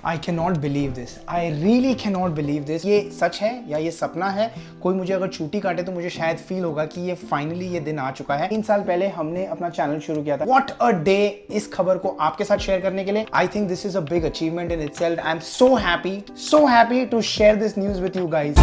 I can not believe this, I really can not believe this. ये सच है या ये सपना है? कोई मुझे अगर छुट्टी काटे तो मुझे शायद फील होगा कि ये फाइनली ये दिन आ चुका है। 3 साल पहले हमने अपना चैनल शुरू किया था। What a day! इस खबर को आपके साथ शेयर करने के लिए I think this is a big achievement in itself. I am so happy to share this news with you guys.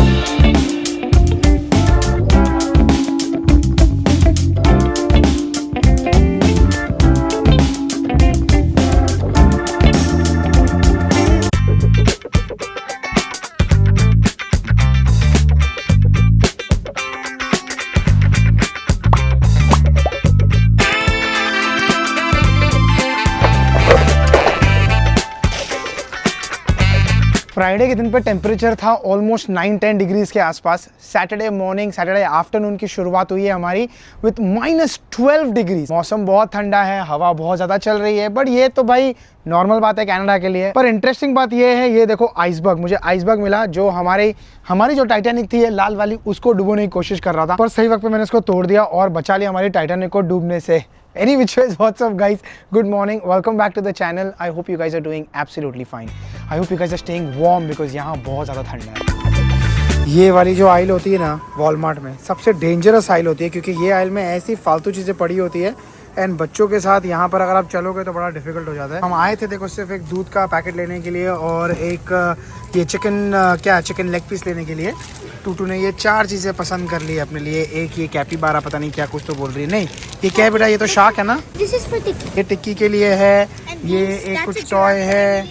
Friday के दिन पे टेम्परेचर था ऑलमोस्ट 9-10 डिग्रीज के आसपास। सैटरडे मॉर्निंग, सैटरडे आफ्टरनून की शुरुआत हुई है हमारी विथ -12 डिग्रीज। मौसम बहुत ठंडा है, हवा बहुत ज़्यादा चल रही है, बट ये तो भाई नॉर्मल बात है कनाडा के लिए। पर इंटरेस्टिंग बात ये है, ये देखो आइसबर्ग, मुझे आइसबर्ग मिला जो हमारी जो टाइटैनिक थी लाल वाली, उसको डुबोने की कोशिश कर रहा था, पर सही वक्त पे मैंने उसको तोड़ दिया और बचा लिया हमारी टाइटैनिक को डूबने से। Any which ways, what's up guys? Good morning, welcome back to the channel. I hope you guys are doing absolutely fine. I hope you guys are staying warm because यहाँ बहुत ज़्यादा ठंडा है। ये वाली जो आइल होती है ना वॉलमार्ट में, सबसे डेंजरस आइल होती है क्योंकि ये आइल में ऐसी फालतू चीज़ें पड़ी होती है एंड बच्चों के साथ यहाँ पर अगर आप चलोगे तो बड़ा डिफिकल्ट हो जाता है। हम आए थे देखो सिर्फ एक दूध का पैकेट लेने के लिए और एक ये चिकन लेग पीस लेने के लिए। टूटू ने ये 4 चीज़ें पसंद कर ली अपने लिए। एक ये कैपिबारा, पता नहीं क्या कुछ तो बोल रही है। नहीं, ये क्या है बेटा? ये तो शार्क है ना। ये टिक्की के लिए है। ये एक कुछ टॉय है।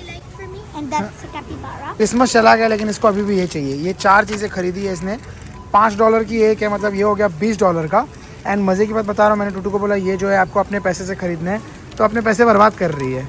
क्रिसमस चला गया लेकिन इसको अभी भी ये चाहिए। ये 4 चीज़ें खरीदी है इसने। $5 की एक है, मतलब ये हो गया $20 का। एंड मज़े की बात बता रहा हूँ, मैंने टूटू को बोला ये जो है आपको अपने पैसे से खरीदना है, तो अपने पैसे बर्बाद कर रही है।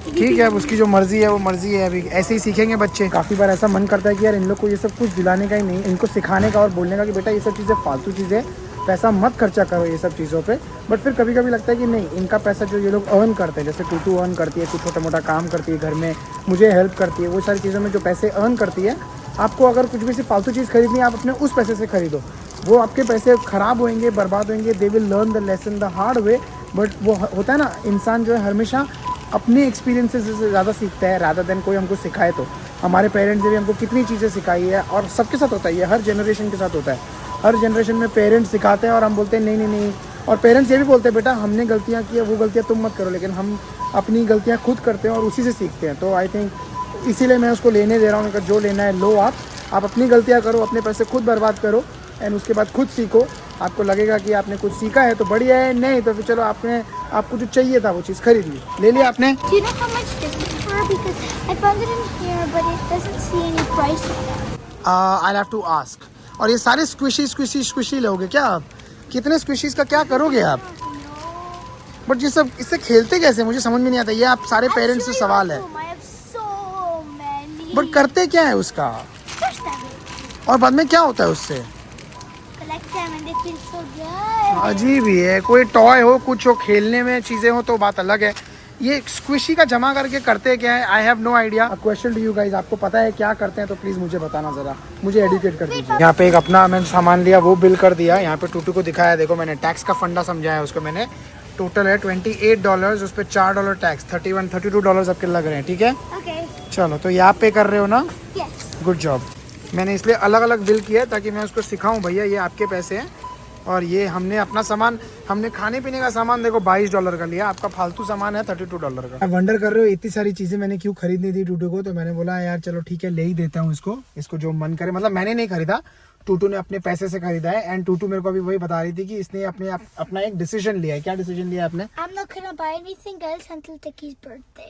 ठीक है, अब उसकी जो मर्जी है वो मर्जी है। अभी ऐसे ही सीखेंगे बच्चे। काफ़ी बार ऐसा मन करता है कि यार इन लोग को ये सब कुछ दिलाने का ही नहीं, इनको सिखाने का और बोलने का कि बेटा ये सब चीज़ें फालतू चीज़ें, पैसा मत खर्चा करो ये सब चीज़ों पे। बट फिर कभी कभी लगता है कि नहीं, इनका पैसा जो ये लोग अर्न करते हैं, जैसे टूटू अर्न करती है, कुछ छोटा मोटा काम करती है घर में, मुझे हेल्प करती है, वो सारी चीज़ों में जो पैसे अर्न करती है, आपको अगर कुछ भी सिर्फ फालतू चीज़ खरीदनी है आप अपने उस पैसे से खरीदो। वो आपके पैसे ख़राब होंगे, बर्बाद होंगे, they will learn the lesson the hard way. But वो होता है ना, इंसान जो है हमेशा अपने एक्सपीरियंसेस से ज़्यादा सीखता है रादर देन कोई हमको सिखाए। तो हमारे पेरेंट्स ने भी हमको कितनी चीज़ें सिखाई है और सबके साथ होता है, ये हर जनरेशन के साथ होता है। हर जनरेशन में पेरेंट्स सिखाते हैं और हम बोलते हैं नहीं नहीं नहीं, और पेरेंट्स ये भी बोलते हैं बेटा हमने गलतियाँ की है, वो गलतियाँ तुम मत करो, लेकिन हम अपनी गलतियाँ खुद करते हैं और उसी से सीखते हैं। तो आई थिंक इसीलिए मैं उसको लेने दे रहा हूँ। जो लेना है लो, आप अपनी गलतियाँ करो, अपने पैसे खुद बर्बाद करो एंड उसके बाद खुद सीखो। आपको लगेगा कि आपने कुछ सीखा है तो बढ़िया है, नहीं तो फिर चलो आपको जो चाहिए था वो चीज़ खरीद ली, ले लिया आपने। I'll have to ask। और ये सारे स्क्विशी लोगे क्या आप? कितने स्क्विशीज का क्या करोगे आप? बट ये सब इससे खेलते कैसे, मुझे समझ में नहीं आता। ये आप सारे पेरेंट्स से सवाल है, बट करते क्या है उसका और बाद में क्या होता है उससे? अजीब ही है। कोई टॉय हो, कुछ हो, खेलने में चीज़ें हो तो बात अलग है। ये स्क्विशी का जमा करके करते क्या है? I have no idea. Question to you guys, आपको पता है क्या करते हैं तो प्लीज़ मुझे बताना ज़रा, मुझे एडुकेट कर दीजिए। यहाँ पे एक अपना मैंने सामान लिया, वो बिल कर दिया। यहाँ पे टूटू को दिखाया, देखो मैंने टैक्स का फंडा समझाया उसको मैंने। टोटल है $28, उस पर $4 टैक्स, $32 आपके लग रहे हैं। ठीक है, चलो तो ये आप पे कर रहे हो ना? Good job. मैंने इसलिए अलग अलग बिल किया ताकि मैं उसको सिखाऊं, भैया ये आपके पैसे हैं और ये हमने अपना सामान, हमने खाने पीने का सामान देखो $22 का लिया, आपका फालतू सामान है $32 का। आप वंडर कर रहे हो इतनी सारी चीज़ें मैंने क्यों खरीदनी थी टूटू को, तो मैंने बोला यार चलो ठीक है ले ही देता हूँ इसको जो मन करे। मतलब मैंने नहीं खरीदा, टूटू ने अपने पैसे से खरीदा है। एंड टूटू मेरे को अभी वही बता रही थी कि इसने अपना एक डिसीजन लिया है। क्या डिसीजन लिया आपने?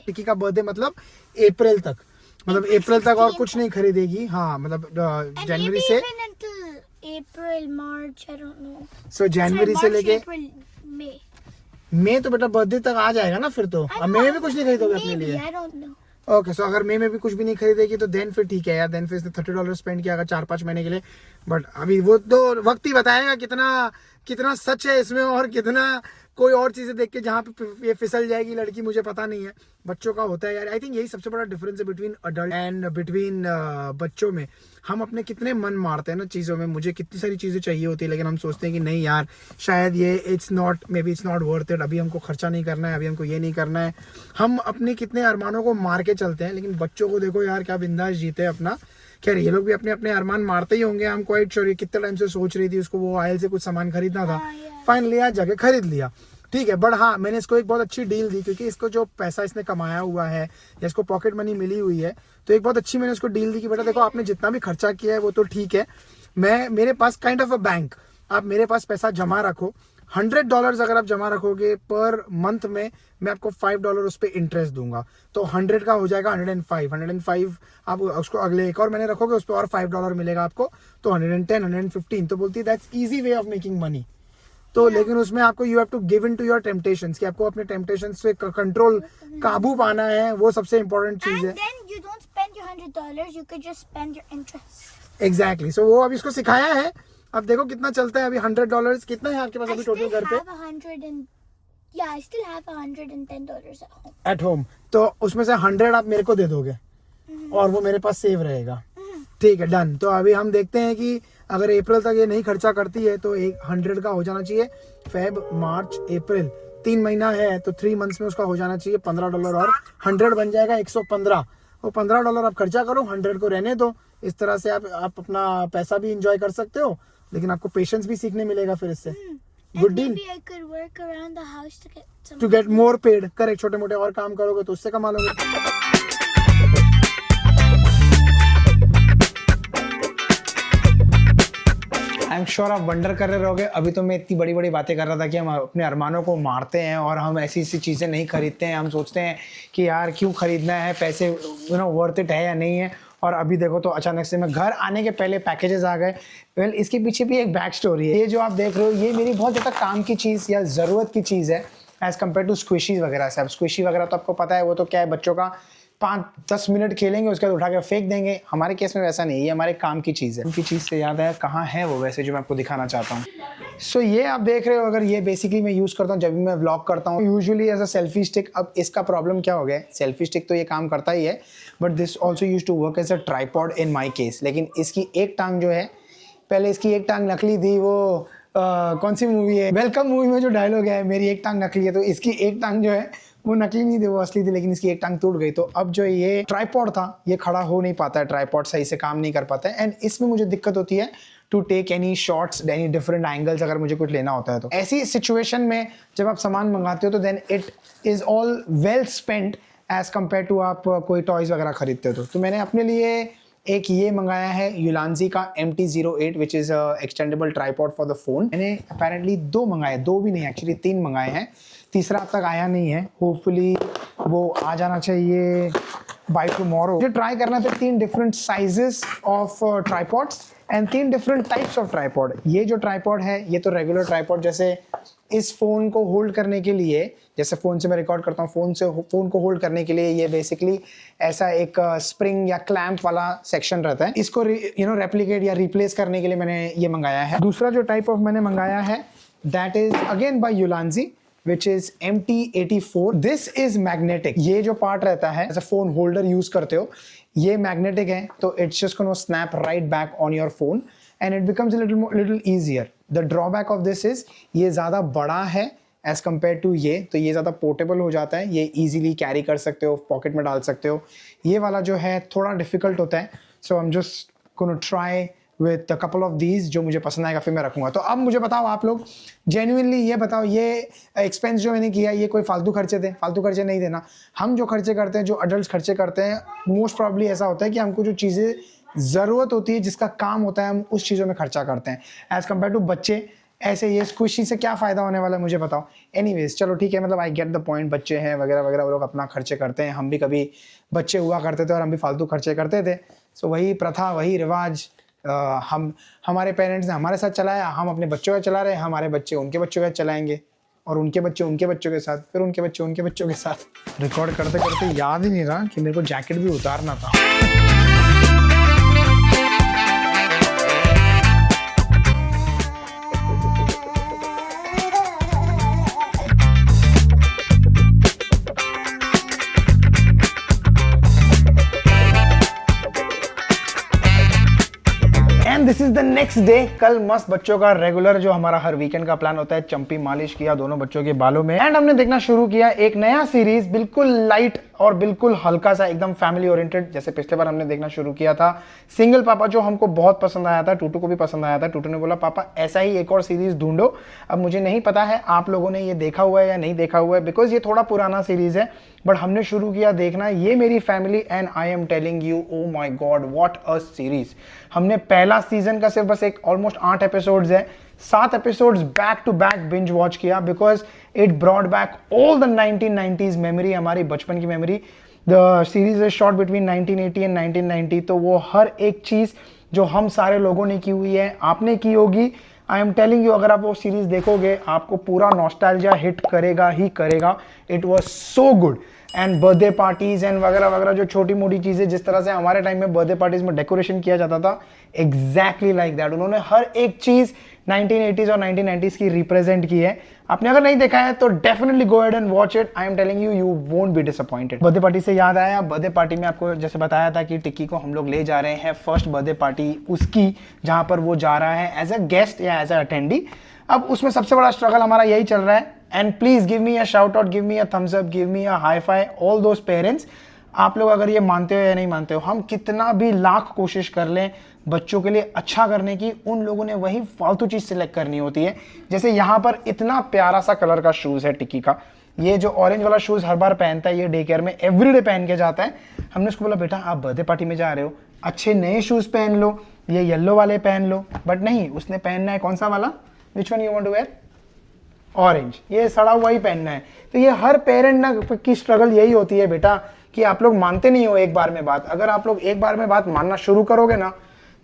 टिक्की का बर्थडे मतलब अप्रैल तक, मतलब अप्रैल तक और कुछ नहीं खरीदेगी। हाँ, मतलब जनवरी से April, March, I don't know. So जनवरी से लेके मई तो बेटा बर्थडे तक आ जाएगा ना फिर तो। अब मई में भी कुछ नहीं खरीदोगे अपने लिए? I don't know. ओके, सो अगर मई में भी कुछ भी नहीं खरीदेगी तो देन फिर ठीक है यार, देन फिर इसने $30 स्पेंड किया अगर 4-5 महीने के लिए। बट अभी वो तो वक्त ही बताएगा कितना सच है इसमें और कितना कोई और चीजें देख के जहाँ पे ये फिसल जाएगी लड़की मुझे पता नहीं है। बच्चों का होता है यार। आई थिंक यही सबसे बड़ा डिफरेंस है बिटवीन अडल्ट एंड बिटवीन बच्चों में। हम अपने कितने मन मारते हैं ना चीज़ों में। मुझे कितनी सारी चीज़ें चाहिए होती है लेकिन हम सोचते हैं कि नहीं यार शायद ये इट्स नॉट वर्थ इट, अभी हमको खर्चा नहीं करना है, अभी हमको ये नहीं करना है। हम अपने कितने अरमानों को मार के चलते हैं। लेकिन बच्चों को देखो यार क्या बिंदास जीते अपना। खैर ये लोग भी अपने अपने अरमान मारते ही होंगे। हम क्वाइट श्योर कितने टाइम से सोच रही थी उसको वो आयल से कुछ सामान खरीदना था, फाइनली आज जाके खरीद लिया। ठीक है, बट हाँ मैंने इसको एक बहुत अच्छी डील दी क्योंकि इसको जो पैसा इसने कमाया हुआ है या इसको पॉकेट मनी मिली हुई है तो एक बहुत अच्छी मैंने उसको डील दी कि बेटा देखो आपने जितना भी खर्चा किया है वो तो ठीक है, मेरे पास काइंड ऑफ अ बैंक, आप मेरे पास पैसा जमा रखो। $100 अगर आप जमा रखोगे पर मंथ में मैं आपको $5 उस पर इंटरेस्ट दूंगा, तो 100 का हो जाएगा 105 आप उसको अगले एक और महीने रखोगे उस पर और $5 मिलेगा आपको, तो 110 115। तो बोलती है that's easy way of making money. तो लेकिन उसमें आपको you have to give in to your temptations कि आपको अपने टेम्पटेशंस पे कंट्रोल काबू पाना है, वो सबसे इंपॉर्टेंट चीज है। एग्जैक्टली, सो वो अभी इसको सिखाया है। अब देखो कितना चलता है अभी। $100 कितना है आपके पास अभी टोटल घर पे? I still have $110 at home. At home, तो उसमें से 100 आप मेरे को दे दोगे और वो मेरे पास सेव रहेगा। ठीक है, डन। तो अभी हम देखते हैं कि अगर अप्रैल तक ये नहीं खर्चा करती है तो 100 का हो जाना चाहिए। फेब मार्च अप्रैल 3 महीना है तो 3 मंथ्स में उसका हो जाना चाहिए $15 और 100 बन जाएगा 115। वो $15 आप खर्चा करो, 100 को रहने दो। इस तरह से आप अपना पैसा भी इंजॉय कर सकते हो लेकिन आपको पेशेंस भी सीखने मिलेगा फिर इससे। Good deal. To get more paid. Correct, छोटे मोटे और काम करोगे तो उससे कमा लोगे। आई एम श्योर आप वंडर कर रहे रहोगे अभी तो मैं इतनी बड़ी बड़ी बातें कर रहा था कि हम अपने अरमानों को मारते हैं और हम ऐसी ऐसी चीज़ें नहीं खरीदते हैं। हम सोचते हैं कि यार क्यों खरीदना है, पैसे वर्थ इट है या नहीं है। और अभी देखो तो अचानक से मैं घर आने के पहले पैकेजेस आ गए। वेल इसके पीछे भी एक बैक स्टोरी है। ये जो आप देख रहे हो ये मेरी बहुत ज़्यादा काम की चीज़ या ज़रूरत की चीज़ है एज़ कम्पेयर टू स्क्विशीज़ वगैरह से। अब स्क्विशी वगैरह तो आपको पता है वो तो क्या है, बच्चों का 5-10 मिनट खेलेंगे उसके बाद उठा के फेंक देंगे। हमारे केस में वैसा नहीं, ये हमारे काम की चीज़ है। उनकी चीज़ से याद है कहाँ है वो वैसे जो मैं आपको दिखाना चाहता हूँ। सो ये आप देख रहे हो, अगर ये बेसिकली मैं यूज़ करता हूँ जब भी मैं व्लॉग करता हूँ usually as a selfie stick. अब इसका प्रॉब्लम क्या हो गया, सेल्फी स्टिक तो ये काम करता ही है but this also use to work as a tripod in my case. लेकिन इसकी एक टांग जो है, पहले इसकी एक टांग नकली थी। वो कौन सी मूवी है, वेलकम मूवी में जो डायलॉग है मेरी एक टांग नकली है, तो इसकी एक टांग जो है वो नकली नहीं थी, वो असली थी, लेकिन इसकी एक टांग टूट गई। तो अब जो ये ट्राइपॉड था ये खड़ा हो नहीं पाता है, ट्राइपॉड सही से काम नहीं कर पाता है एंड इसमें मुझे दिक्कत होती है to take any shots, any different angles अगर मुझे कुछ लेना होता है। तो ऐसी सिचुएशन में जब आप सामान मंगाते हो तो then it is all well spent as compare to आप कोई टॉयज़ वगैरह खरीदते हो। तो मैंने अपने लिए एक ये मंगाया है यूलांजी का MT-08 which is extendable tripod for the phone. मैंने अपेरेंटली 2 मंगाए, 2 भी नहीं एक्चुअली 3 मंगाए हैं, तीसरा अब तक आया नहीं है। होपफुली वो आ जाना चाहिए बाय टुमारो। मुझे ट्राई करना था 3 different sizes of tripods and 3 different types of tripod. ये जो ट्राईपॉड है ये तो रेगुलर ट्राईपॉड, जैसे इस फ़ोन को होल्ड करने के लिए, जैसे फ़ोन से मैं रिकॉर्ड करता हूँ, फ़ोन को होल्ड करने के लिए ये बेसिकली ऐसा एक स्प्रिंग या क्लैंप वाला सेक्शन रहता है। इसको रेप्लिकेट या रिप्लेस करने के लिए मैंने ये मंगाया है। दूसरा जो टाइप ऑफ मैंने मंगाया है दैट इज़ अगेन बाय यूलांजी which is MT-84. This is magnetic. ये जो पार्ट रहता है ऐसा फोन होल्डर यूज करते हो, ये मैग्नेटिक है तो it's just gonna snap right back on your phone and it becomes a little easier. The drawback of this is ये ज़्यादा बड़ा है as compared to ये, तो ये ज़्यादा पोर्टेबल हो जाता है, ये easily कैरी कर सकते हो, पॉकेट में डाल सकते हो। ये वाला जो है थोड़ा डिफिकल्ट होता है, so I'm just gonna try with a couple of these, जो मुझे पसंद आएगा फिर मैं रखूँगा। तो अब मुझे बताओ आप लोग जेन्युइनली ये बताओ, ये एक्सपेंस जो मैंने किया ये कोई फालतू खर्चे थे? फालतू खर्चे नहीं देना। हम जो खर्चे करते हैं, जो अडल्ट खर्चे करते हैं, मोस्ट प्रॉब्ली ऐसा होता है कि हमको जो चीज़ें ज़रूरत होती है, जिसका काम होता है, हम उस चीज़ों में खर्चा करते हैं एज़ कम्पेयर टू बच्चे। ऐसे ये खुशी से क्या फ़ायदा होने वाला है मुझे बताओ। एनीवेज चलो ठीक है, मतलब आई गेट द पॉइंट, बच्चे हैं वगैरह वगैरह, वो लोग अपना खर्चे करते हैं। हम भी कभी बच्चे हुआ करते थे और हम भी फालतू खर्चे करते थे। सो वही प्रथा, वही रिवाज हमारे पेरेंट्स ने हमारे साथ चलाया, हम अपने बच्चों का चला रहे हैं, हमारे बच्चे उनके बच्चों का चलाएंगे और उनके बच्चों के साथ, फिर उनके बच्चे उनके बच्चों के साथ। रिकॉर्ड करते करते याद ही नहीं रहा कि मेरे को जैकेट भी उतारना था। This is the next day. कल मस्त बच्चों का रेगुलर जो हमारा हर वीकेंड का प्लान होता है, चंपी मालिश किया दोनों बच्चों के बालों में, एंड हमने देखना शुरू किया एक नया सीरीज, बिल्कुल लाइट और बिल्कुल हल्का सा, एकदम फैमिली ओरिएंटेड। जैसे पिछले बार हमने देखना शुरू किया था सिंगल पापा, जो हमको बहुत पसंद आया था, टूटू को भी पसंद आया था। टूटू ने बोला पापा ऐसा ही एक और सीरीज ढूंढो। अब मुझे नहीं पता है आप लोगों ने ये देखा हुआ है या नहीं देखा हुआ है, बिकॉज ये थोड़ा पुराना सीरीज है, बट हमने शुरू किया देखना ये मेरी family, and I am telling you oh my God what a series. हमने पहला सीजन का सिर्फ बस एक ऑलमोस्ट 8 एपिसोड्स है, 7 episodes back to back binge watch किया, because it brought back all the 1990s memory, हमारी बचपन की memory. The series is shot between 1980 and 1990, तो वो हर एक चीज जो हम सारे लोगों ने की हुई है आपने की होगी। आई एम टेलिंग यू, अगर आप वो सीरीज देखोगे आपको पूरा नॉस्टैल्जिया हिट करेगा ही करेगा। It was so good. And birthday parties and वगैरह वगैरह, जो छोटी मोटी चीजें जिस तरह से हमारे टाइम में बर्थडे पार्टीज में डेकोरेशन किया जाता था, एग्जैक्टली लाइक दैट उन्होंने हर एक चीज 1980s और 1990s की रिप्रेजेंट की है। आपने अगर नहीं देखा है तो definitely go ahead and watch it. I am telling you, you won't be disappointed. Birthday party से याद आया, बर्थडे पार्टी में आपको जैसे बताया था कि टिक्की को हम लोग ले जा रहे हैं, फर्स्ट बर्थडे पार्टी उसकी, जहां पर वो जा रहा है एज अ गेस्ट या एज अ अटेंडी। अब उसमें सबसे बड़ा स्ट्रगल हमारा यही चल रहा है, and please give me a shout out, give me a thumbs up, give me a hi fi, all those parents. आप लोग अगर ये मानते हो या नहीं मानते हो, हम कितना भी लाख कोशिश कर लें बच्चों के लिए अच्छा करने की, उन लोगों ने वही फालतू चीज सिलेक्ट करनी होती है। जैसे यहाँ पर इतना प्यारा सा कलर का शूज है टिक्की का, ये जो ऑरेंज वाला शूज हर बार पहनता है, ये डे केयर में एवरीडे पहन के जाता है। हमने उसको बोला बेटा आप बर्थडे पार्टी में जा रहे हो, अच्छे नए शूज पहन लो, ये येलो वाले पहन लो, बट नहीं, उसने पहनना है कौन सा वाला, which one you want to wear, orange, ये सड़ा हुआ ही पहनना है। तो ये हर पेरेंट ना की स्ट्रगल यही होती है बेटा, कि आप लोग मानते नहीं हो एक बार में बात। अगर आप लोग एक बार में बात मानना शुरू करोगे ना,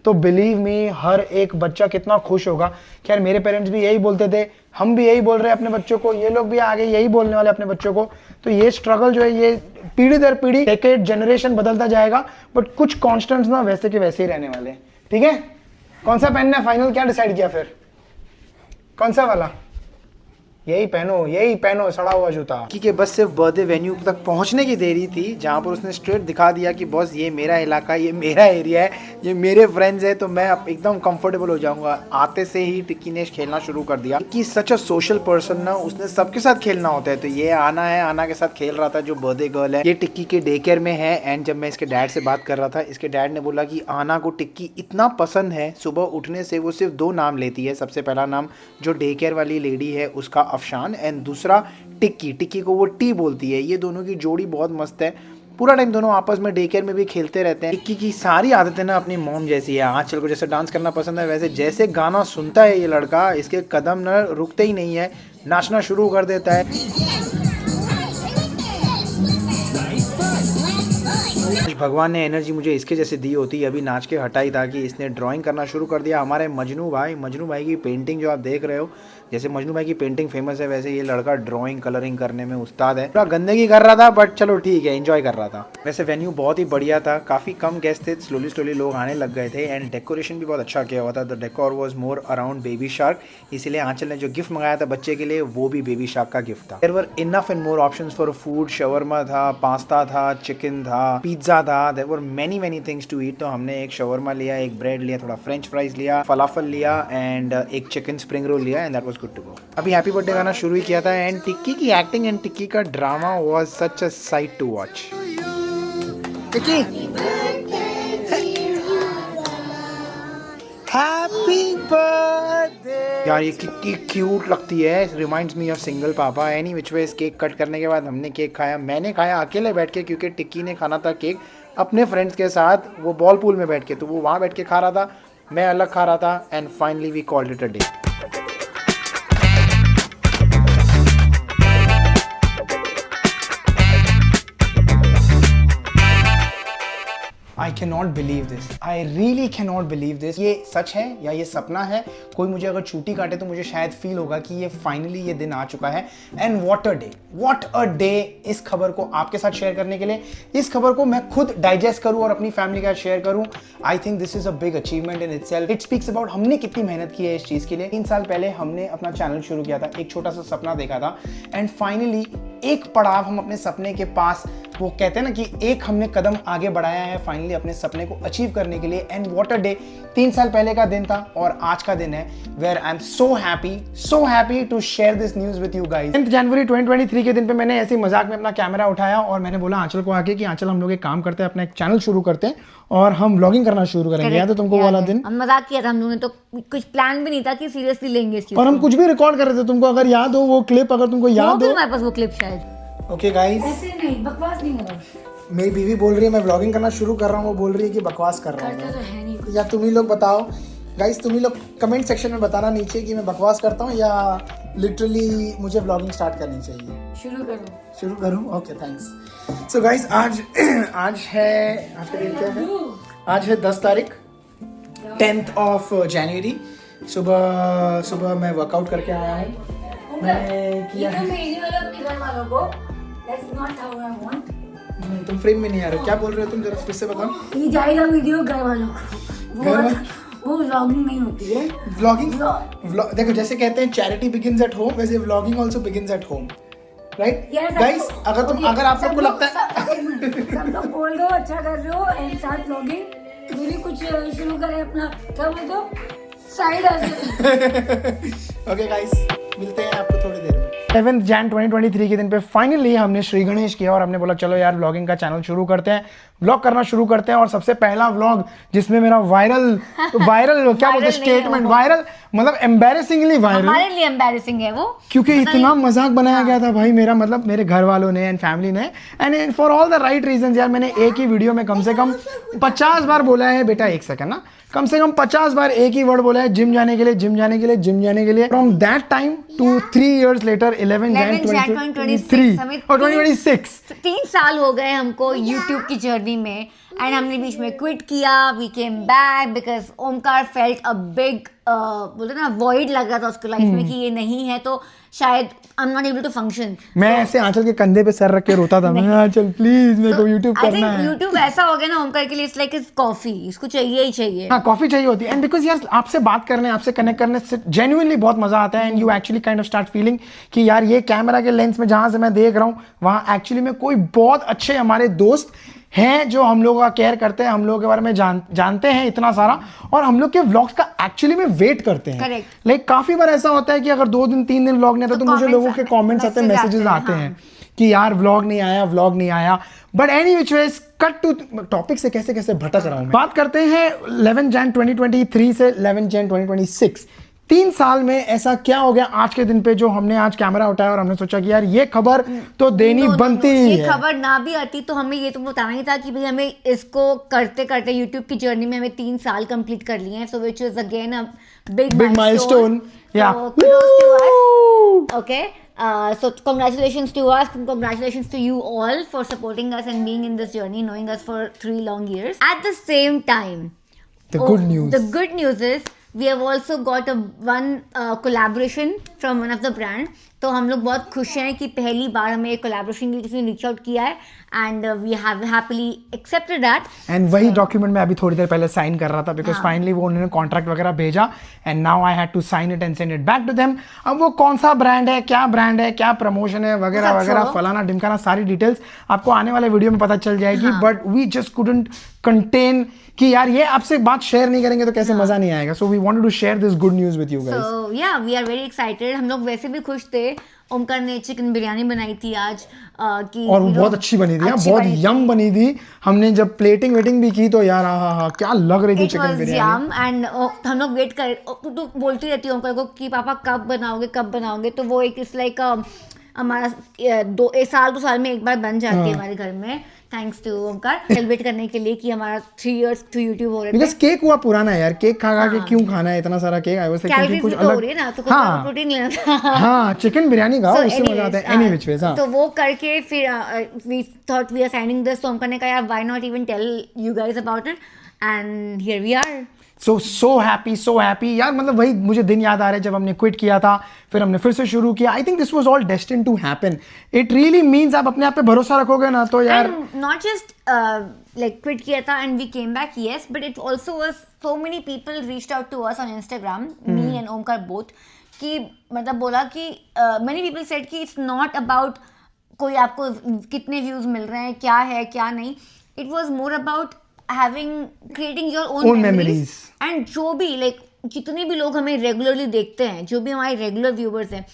तो बिलीव मी हर एक बच्चा कितना खुश होगा कि यार मेरे पेरेंट्स भी यही बोलते थे, हम भी यही बोल रहे हैं अपने बच्चों को, ये लोग भी आगे यही बोलने वाले अपने बच्चों को। तो ये स्ट्रगल जो है ये पीढ़ी दर पीढ़ी, डेकेड, जनरेशन बदलता जाएगा, बट कुछ कॉन्स्टेंट्स ना वैसे के वैसे ही रहने वाले हैं। ठीक है, कौन सा पहनना है फाइनल, क्या डिसाइड किया फिर, कौन सा वाला, यही पहनो सड़ा हुआ जूता। कि बस सिर्फ बर्थडे वेन्यू तक पहुंचने की देरी थी, जहां पर उसने स्ट्रेट दिखा दिया कि बॉस ये मेरा इलाका, ये मेरा एरिया है, ये मेरे फ्रेंड्स है, तो मैं अब एकदम कंफर्टेबल हो जाऊंगा। आते से ही टिक्की ने खेलना शुरू कर दिया कि सच अ सोशल पर्सन ना, उसने सबके साथ खेलना होता है। तो ये आना है, आना के साथ खेल रहा था, जो बर्थडे गर्ल है, ये टिक्की के डे केयर में है। एंड जब मैं इसके डैड से बात कर रहा था, इसके डैड ने बोला कि आना को टिक्की इतना पसंद है, सुबह उठने से वो सिर्फ 2 नाम लेती है। सबसे पहला नाम जो डे केयर वाली लेडी है उसका अफशान, एंड दूसरा टिक्की को वो टी बोलती है। ये दोनों की जोड़ी बहुत मस्त है, पूरा टाइम दोनों आपस में डे केयर में भी खेलते रहते हैं। टिक्की की सारी आदतें ना अपनी मॉम जैसी है। आंचल को जैसे डांस करना पसंद है, वैसे जैसे गाना सुनता है ये लड़का, इसके कदम ना रुकते ही नहीं है, नाचना शुरू कर देता है। भगवान ने एनर्जी मुझे इसके जैसे दी होती, अभी नाच के हटाई था कि इसने ड्राइंग करना शुरू कर दिया। हमारे मजनू भाई की पेंटिंग जो आप देख रहे हो, जैसे मजनू भाई की पेंटिंग फेमस है, वैसे ये लड़का ड्राइंग कलरिंग करने में उस्ताद है। पूरा गंदगी कर रहा था, बट चलो ठीक है, एंजॉय कर रहा था। वैसे वेन्यू बहुत ही बढ़िया था, काफ़ी कम गेस्ट थे, स्लोली लोग आने लग गए थे, एंड डेकोरेशन भी बहुत अच्छा किया हुआ था। The decor was more around baby shark, इसीलिए आंचल ने जो गिफ्ट मंगाया था बच्चे के लिए, वो भी बेबी शार्क का गिफ्ट था। There were enough and more options for food, shawarma था, पास्ता था, चिकन था, पिज्जा था, there were many things to eat. तो हमने एक शवरमा लिया, एक ब्रेड लिया, थोड़ा फ्रेंच फ्राइज लिया, फलाफल लिया, एंड एक चिकन स्प्रिंग रोल लिया, and that was good to go. अभी हैप्पी बर्थडे गाना शुरू ही किया था, एंड टिक्की की एक्टिंग एंड टिक्की का drama was such a sight to watch. Tikki happy birthday यार, ये कितनी क्यूट लगती है, reminds me of single papa. Any which ways cake cut करने के बाद हमने केक खाया। मैंने खाया अकेले बैठ के, क्योंकि टिक्की ने खाना था केक अपने फ्रेंड्स के साथ, वो बॉल पूल में बैठ के, तो वो वहाँ बैठ के खा रहा था, मैं अलग खा रहा था, and finally we called it a day. I cannot believe this. I really cannot believe this. ये सच है या ये सपना है? कोई मुझे अगर छुट्टी काटे तो मुझे शायद फील होगा कि ये फाइनली ये दिन आ चुका है। एंड व्हाट अ डे इस खबर को आपके साथ शेयर करने के लिए, इस खबर को मैं खुद डाइजेस्ट करूं और अपनी फैमिली के साथ शेयर करूं। आई think this is a big achievement in itself. It speaks about हमने कितनी मेहनत की है इस चीज के लिए। 3 साल पहले हमने अपना चैनल शुरू किया था, एक छोटा सा सपना देखा था, एंड फाइनली एक पड़ाव हम अपने सपने के पास, वो कहते हैं ना कि एक हमने कदम आगे बढ़ाया है फाइनली फाइनली अपने सपने को अचीव करने के लिए। एंड व्हाट अ डे, 3 साल पहले का दिन था और आज का दिन है where I am so happy to share this news with you guys. 10 जनवरी 2023 के दिन पे मैंने ऐसे मजाक में अपना कैमरा उठाया और मैंने बोला आंचल को आके कि आंचल हम लोग एक काम करते हैं, अपना एक चैनल शुरू करते हैं और हम व्लॉगिंग करना शुरू करेंगे। याद है तुमको वाला दिन? हम मजाक किया था हम लोगों ने, तो कुछ प्लान भी नहीं था कि सीरियसली लेंगे इस चीज और हम कुछ भी रिकॉर्ड कर रहे थे, तुमको अगर याद हो वो क्लिप, अगर तुमको याद हो। हमारे पास वो क्लिप शायद। ओके गाइस, ऐसे नहीं, बकवास नहीं होगा। मेरी बीवी बोल रही है मैं व्लॉगिंग करना शुरू कर रहा हूँ, वो बोल रही है कि बकवास कर रहा हूँ। तो है नहीं। या तुम ही लोग बताओ गाइस, तुम ही लोग कमेंट सेक्शन में बताना नीचे कि मैं बकवास करता हूँ या लिटरली मुझे व्लॉगिंग स्टार्ट करनी चाहिए। शुरू करूँ? Okay thanks. सो गाइस आज का दिन क्या है? आज है 10 तारीख 10th ऑफ जनवरी। सुबह मैं वर्कआउट करके आया हूँ। मैंने किया है। नहीं, तुम फ्रेम में नहीं आ रहे, क्या बोल रहे हो तुम, जरा फिर से बताओ। ये जाएगा वीडियो घर वालों को, वो व्लॉगिंग नहीं होती है। व्लॉगिंग देखो, जैसे कहते हैं चैरिटी बिगिंस एट होम, वैसे vlogging also begins at home, right guys? अगर आप सबको लगता है सब लोग बोल दो अच्छा कर रहे हो एंड स्टार्ट व्लॉगिंग, मेरी कुछ शुरू करें अपना, क्या बोल दो, साइड हसल। ओके गाइस, मिलते हैं आपको थोड़ी देर में। 7 जन 2023 के दिन पे फाइनली हमने श्री गणेश किया और हमने बोला चलो यार व्लॉगिंग का चैनल शुरू करते हैं, व्लॉग करना शुरू करते हैं। और सबसे पहला व्लॉग जिसमें मेरा वायरल क्या बोलते हैं स्टेटमेंट, वायरल मतलब एम्बैरेसिंगली वायरल, हमारे लिए एम्बैरेसिंग है वो, क्योंकि इतना मजाक बनाया गया था भाई मेरा, मतलब मेरे घर वालों ने एंड फैमिली ने, and for all the right reasons. यार मैंने एक ही वीडियो में कम से कम 50 बार बोला है, बेटा एक सेकंड ना, कम से कम 50 बार एक ही वर्ड बोला है, जिम जाने के लिए, जिम जाने के लिए, जिम जाने के लिए। From that time to 3 years later 11 Jan 2023 और 2026 3 साल हो गए हमको YouTube की जर्नी में, एंड हमने बीच में क्विट किया, we came back because Omkar felt a big बोलते ना वॉइड लग रहा था उसको लाइफ में कि ये नहीं है तो शायद I am not able to function. मैं ऐसे आंचल के कंधे पे सर रख के रोता था, मैं आंचल प्लीज मेरे को YouTube करना है। YouTube ऐसा हो गया ना ओमकार के लिए, इट्स लाइक कॉफी, इसको चाहिए ही चाहिए। हाँ कॉफी चाहिए होती है, एंड बिकॉज यार आपसे बात करने, आपसे कनेक्ट करने से जेन्युइनली बहुत मजा आता है, and you actually kind of start feeling कि यार ये कैमरा के लेंस में जहां से मैं देख रहा हूँ वहां एक्चुअली में कोई बहुत अच्छे हमारे दोस्त हैं जो हम लोगों का केयर करते हैं, हम लोगों के बारे में जानते हैं इतना सारा, और हम लोग के व्लॉग्स का एक्चुअली में वेट करते हैं। लाइक काफी बार ऐसा होता है कि अगर 2 दिन 3 दिन व्लॉग नहीं आता तो मुझे लोगों के कमेंट्स आते हैं, मैसेजेस आते हैं कि यार व्लॉग नहीं आया। But any which ways, cut to topic से कैसे भटक रहा हूं मैं। बात करते हैं 11 Jan 2023 से 11 Jan 2026, 3 साल में ऐसा क्या हो गया आज के दिन पे जो हमने आज कैमरा उठाया और हमने सोचा कि यार ये खबर तो देनी बनती ही है। ये खबर ना भी आती तो हमें ये तुमको बताना ही था कि भाई हमें इसको करते करते यूट्यूब की जर्नी में हमें 3 साल कंप्लीट कर लिए हैं, so which is again a big milestone. या okay, so congratulations to us, congratulations to you all for supporting us and being in this journey, knowing us for 3 long years. At the same time, the good news is we have also got one collaboration from one of the brand. तो हम लोग बहुत खुश हैं कि पहली बार हमें एक कोलैबोरेशन के लिए किसी ने रीच आउट किया है, and we have happily accepted that. And वही डॉक्यूमेंट मैं अभी थोड़ी देर पहले साइन कर रहा था, बिकॉज फाइनली वो उन्होंने कॉन्ट्रैक्ट वगैरह भेजा, and now I had to sign it and send it back to them. अब वो कौन सा ब्रांड है, क्या प्रमोशन है वगैरह वगैरह, फलाना ढिमकाना, सारी डिटेल्स आपको आने वाले वीडियो में पता चल जाएगी। But we just couldn't contain कि यार ये आपसे बात शेयर नहीं करेंगे तो कैसे मजा नहीं आएगा। So we wanted to share this good news with you guys. So yeah we are very excited. हम लोग वैसे भी खुश थे, ओमकार ने चिकन बिरयानी बनाई थी आज कि और वो बहुत अच्छी बनी थी, बहुत यम बनी थी। हमने जब प्लेटिंग वेटिंग भी की तो यार हाँ क्या लग रही थी चिकन बिरयानी। एंड हम लोग वेट कर, तो बोलती रहती है ओमकार को कि पापा कब बनाओगे, तो वो एक इस लाइक हमारा 2 साल में एक बार बन जाती है हमारे घर में, थैंक्स टू ओमकार, सेलिब्रेट करने के लिए कि हमारा 3 years टू YouTube हो रहे थे। बिकॉज़ केक हुआ पुराना है यार, केक खा के क्यों खाना है इतना सारा केक? आई वाज थिंकिंग कुछ अलग हो रही है ना, तो कुछ प्रोटीन लेना था। हां चिकन बिरयानी खाओ, उससे मजा आता है। एनी व्हिच वेज हां, तो वो करके फिर we thought we are signing this, तो ओमकार ने कहा यार why not even tell you guys about it, and here we are. So happy यार, मतलब वही मुझे दिन याद आ रहा है जब हमने क्विट किया था, फिर हमने फिर से शुरू किया। I think this was all destined to happen. It really means आप अपने आप पे भरोसा रखोगे ना तो यार, नॉट जस्ट लाइक क्विट किया था and we came back, yes, but it also was so many people reached out to us on Instagram, me and Omkar both, कि मतलब बोला कि मेनी पीपल सेड कि इट्स नॉट अबाउट कोई आपको कितने व्यूज मिल रहे हैं, क्या है क्या नहीं, it was more about creating your own memories. memories. And जो भी like जितने भी लोग हमें रेगुलरली देखते हैं, जो भी हमारे रेगुलर व्यूवर्स हैं,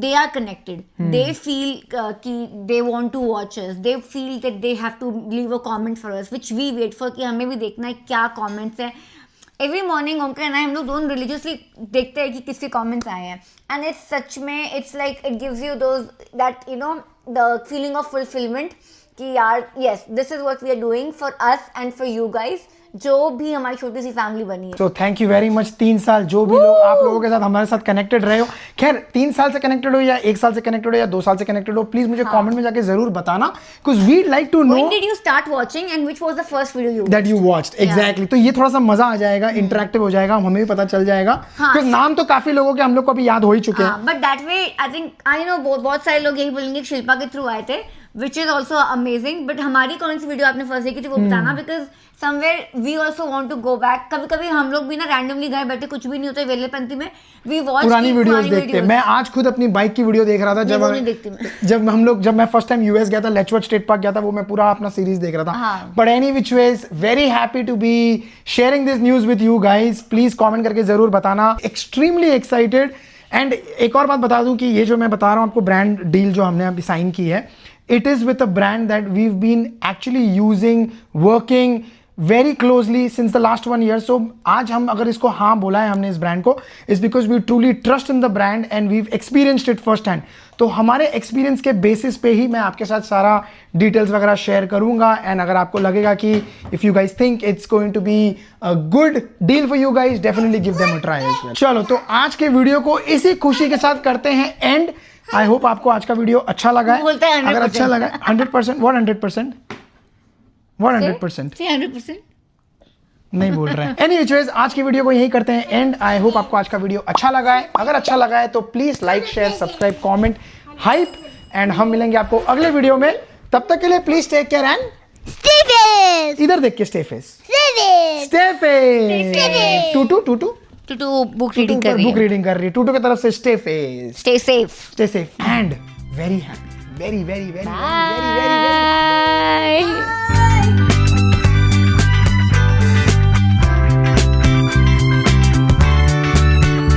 they are connected. They feel कि they want to watch us. They feel that they have to leave a comment for us, which we wait for कि हमें भी देखना है क्या comments हैं. Every morning Omkar and I हम लोग दोनों religiously देखते हैं कि किसके comments आए हैं. And it's सच में it's like it gives you that you know the feeling of fulfillment कि यार yes this is what we are doing for us and for you guys. जो भी हमारी छोटी सी फैमिली बनी है. तो थैंक यू वेरी मच. 3 साल जो भी लोग आप लोगों के साथ हमारे साथ कनेक्टेड रहे हो, खैर 3 साल से कनेक्टेड हो या 1 साल से कनेक्टेड हो या 2 साल से कनेक्टेड हो, प्लीज मुझे कमेंट में जाके जरूर बताना, because we like to know when did you start watching and which was the first video that you watched. Exactly. तो ये थोड़ा सा मजा आ जाएगा, इंटरेक्टिव हो जाएगा, हमें भी पता चल जाएगा, बिकॉज़ नाम तो काफी लोगों के हम लोग को अभी याद हो ही चुके हैं. But that way I think I know बहुत सारे लोग यही बोलेंगे शिल्पा के थ्रू आए थे, which is also amazing. But हमारी कौन सी वीडियो आपने फर्स्ट देखी थी वो बताना, because somewhere we also want to go back. कभी कभी हम लोग भी ना रैंडमली घर बैठे कुछ भी नहीं होता वेलेपंथी में वी वॉच पुरानी वीडियोस देखते हैं. मैं आज खुद अपनी बाइक की वीडियो देख रहा था जब मैं फर्स्ट टाइम यूएस गया था, लेचवर्थ स्टेट पार्क गया था, वो मैं पूरा अपना सीरीज देख रहा था. But any which ways very happy to be sharing this news with you guys. Please comment करके जरूर बताना. Extremely excited. एंड एक और बात बता दूं कि ये जो मैं बता रहा हूं आपको ब्रांड डील जो हमने अभी साइन की है, it is with a brand that we've been actually using, working very closely since the last 1 year. So आज हम अगर इसको हाँ बोला है हमने इस ब्रांड को, is because we truly trust in the brand and we've experienced it first hand. तो हमारे एक्सपीरियंस के बेसिस पे ही मैं आपके साथ सारा डिटेल्स वगैरह शेयर करूंगा. एंड अगर आपको लगेगा कि if you guys think it's going to be a good deal for you guys, definitely give them a try as well. चलो तो आज के वीडियो को इसी खुशी के साथ करते हैं एंड. आई होप आपको आज का वीडियो अच्छा लगा है. अगर अच्छा लगा 100%, what 100%? What 100%? 100%. नहीं बोल रहे हैं. एनीवेज आज की वीडियो को यही करते हैं एंड. आई होप आपको आज का वीडियो अच्छा लगा है. अगर अच्छा लगा है तो please like, share, subscribe, comment, hype. And हम मिलेंगे आपको अगले वीडियो में. तब तक के लिए please take care and Stay face. इधर देख के stay face. Stay face. Stay face. टूटू बुक रीडिंग कर रही है. बुक रीडिंग कर रही है. टूटू की तरफ से स्टे फेस. Stay safe and very happy. Very very very very very bye.